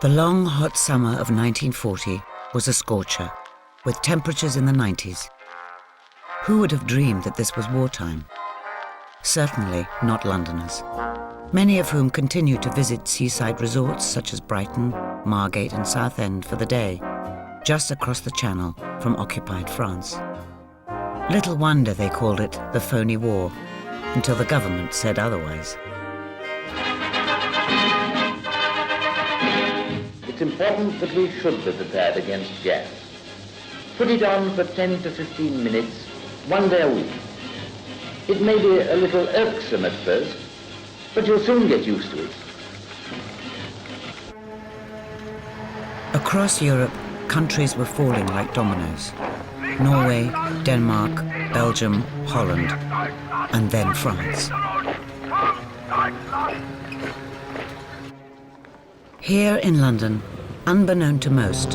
The long, hot summer of 1940 was a scorcher, with temperatures in the 90s. Who would have dreamed that this was wartime? Certainly not Londoners, many of whom continued to visit seaside resorts such as Brighton, Margate and Southend for the day, just across the Channel from occupied France. Little wonder they called it the phony war, until the government said otherwise. It's important that we should be prepared against gas. Put it on for 10 to 15 minutes, one day a week. It may be a little irksome at first, but you'll soon get used to it. Across Europe, countries were falling like dominoes. Norway, Denmark, Belgium, Holland, and then France. Here in London, unbeknown to most,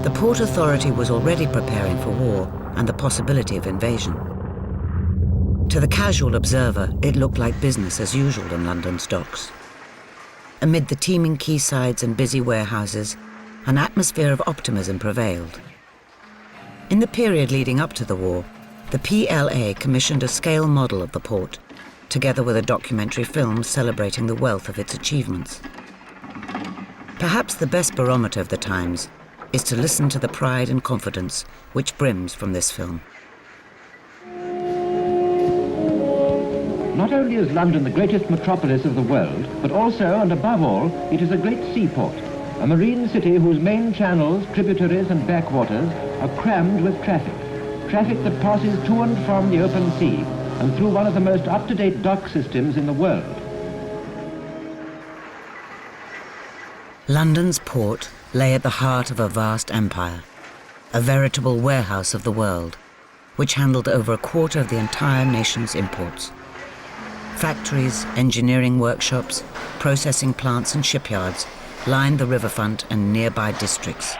the Port Authority was already preparing for war and the possibility of invasion. To the casual observer, it looked like business as usual in London's docks. Amid the teeming quaysides and busy warehouses, an atmosphere of optimism prevailed. In the period leading up to the war, the PLA commissioned a scale model of the port, together with a documentary film celebrating the wealth of its achievements. Perhaps the best barometer of the times is to listen to the pride and confidence which brims from this film. Not only is London the greatest metropolis of the world, but also, and above all, it is a great seaport, a marine city whose main channels, tributaries and backwaters are crammed with traffic that passes to and from the open sea and through one of the most up-to-date dock systems in the world. London's port lay at the heart of a vast empire, a veritable warehouse of the world, which handled over a quarter of the entire nation's imports. Factories, engineering workshops, processing plants and shipyards lined the riverfront and nearby districts.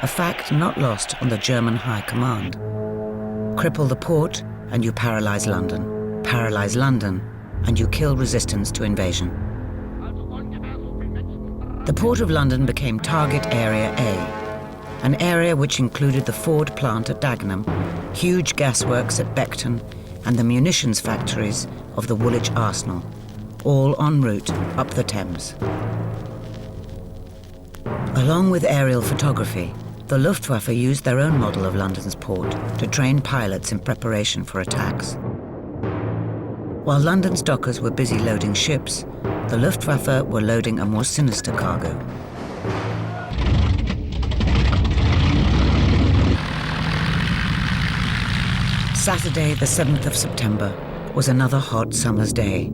A fact not lost on the German High Command. Cripple the port and you paralyze London. Paralyze London and you kill resistance to invasion. The Port of London became Target Area A, an area which included the Ford plant at Dagenham, huge gasworks at Beckton, and the munitions factories of the Woolwich Arsenal, all en route up the Thames. Along with aerial photography, the Luftwaffe used their own model of London's port to train pilots in preparation for attacks. While London's dockers were busy loading ships, the Luftwaffe were loading a more sinister cargo. Saturday, the 7th of September, was another hot summer's day.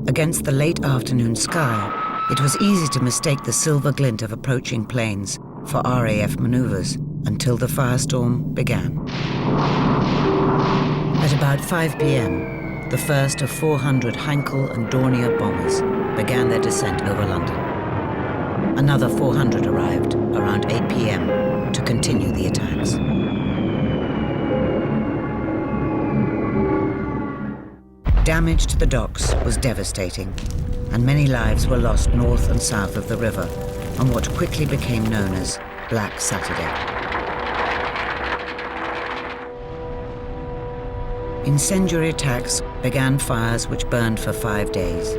Against the late afternoon sky, it was easy to mistake the silver glint of approaching planes for RAF maneuvers until the firestorm began. At about 5 p.m., the first of 400 Heinkel and Dornier bombers began their descent over London. Another 400 arrived around 8 p.m. to continue the attacks. Damage to the docks was devastating, and many lives were lost north and south of the river on what quickly became known as Black Saturday. Incendiary attacks began fires which burned for 5 days.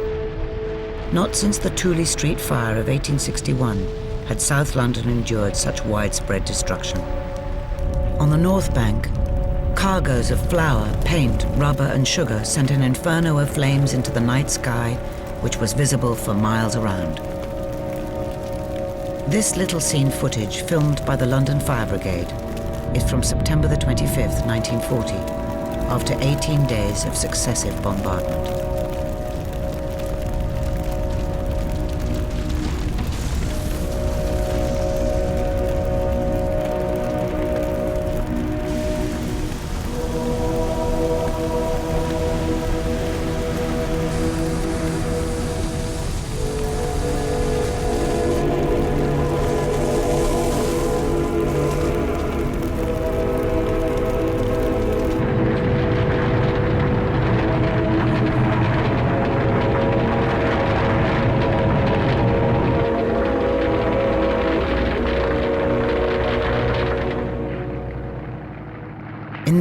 Not since the Tooley Street fire of 1861 had South London endured such widespread destruction. On the North Bank, cargoes of flour, paint, rubber and sugar sent an inferno of flames into the night sky, which was visible for miles around. This little scene footage, filmed by the London Fire Brigade, is from September the 25th, 1940, after 18 days of successive bombardment.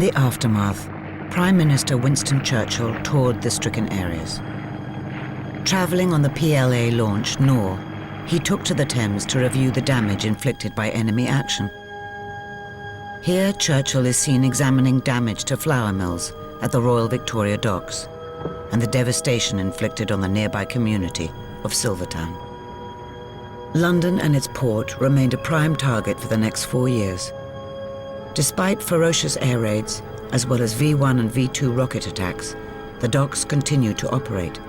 the aftermath, Prime Minister Winston Churchill toured the stricken areas. Travelling on the PLA-launched Nore, he took to the Thames to review the damage inflicted by enemy action. Here, Churchill is seen examining damage to flour mills at the Royal Victoria Docks and the devastation inflicted on the nearby community of Silvertown. London and its port remained a prime target for the next 4 years. Despite ferocious air raids, as well as V-1 and V-2 rocket attacks, the docks continued to operate.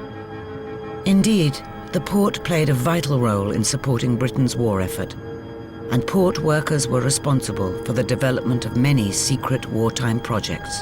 Indeed, the port played a vital role in supporting Britain's war effort, and port workers were responsible for the development of many secret wartime projects.